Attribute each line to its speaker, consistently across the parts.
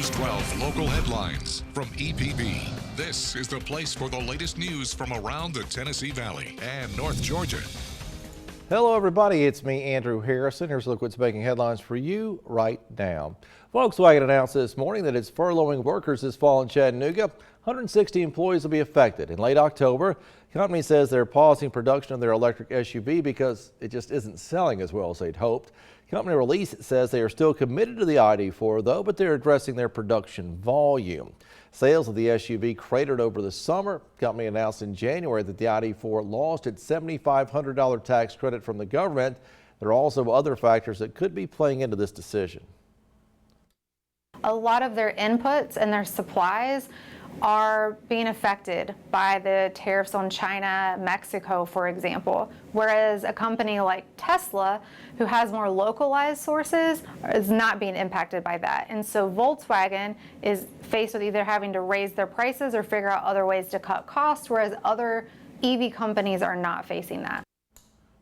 Speaker 1: News 12 local headlines from EPB. This is the place for the latest news from around the Tennessee Valley and North Georgia.
Speaker 2: Hello everybody, it's me, Andrew Harrison. Here's a look what's making headlines for you right now. Volkswagen announced this morning that it's furloughing workers this fall in Chattanooga. 160 employees will be affected. In late October, the company says they're pausing production of their electric SUV because it just isn't selling as well as they'd hoped. Company release says they are still committed to the ID4 though, but they're addressing their production volume. Sales of the SUV cratered over the summer. The company announced in January that the ID4 lost its $7,500 tax credit from the government. There are also other factors that could be playing into this decision.
Speaker 3: A lot of their inputs and their supplies are being affected by the tariffs on China, Mexico, for example, whereas a company like Tesla, who has more localized sources, is not being impacted by that. And so Volkswagen is faced with either having to raise their prices or figure out other ways to cut costs, whereas other EV companies are not facing that.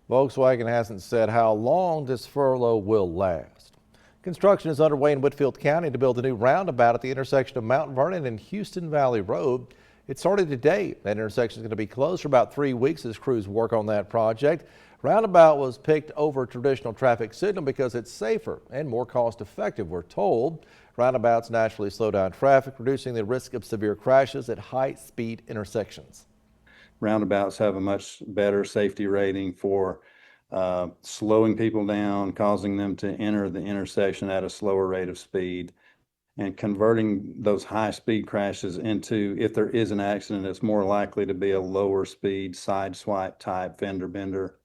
Speaker 2: Volkswagen hasn't said how long this furlough will last. Construction is underway in Whitfield County to build a new roundabout at the intersection of Mount Vernon and Houston Valley Road. It started today. That intersection is going to be closed for about 3 weeks as crews work on that project. Roundabout was picked over traditional traffic signal because it's safer and more cost effective, we're told. Roundabouts naturally slow down traffic, reducing the risk of severe crashes at high-speed intersections.
Speaker 4: Roundabouts have a much better safety rating for slowing people down, causing them to enter the intersection at a slower rate of speed, and converting those high-speed crashes into, if there is an accident, it's more likely to be a lower speed side swipe type fender bender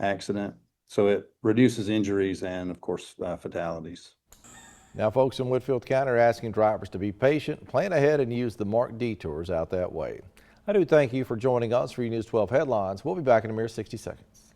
Speaker 4: accident. So it reduces injuries and, of course, fatalities.
Speaker 2: Now, folks in Whitfield County are asking drivers to be patient, plan ahead, and use the marked detours out that way. I do thank you for joining us for your News 12 headlines. We'll be back in a mere 60 seconds.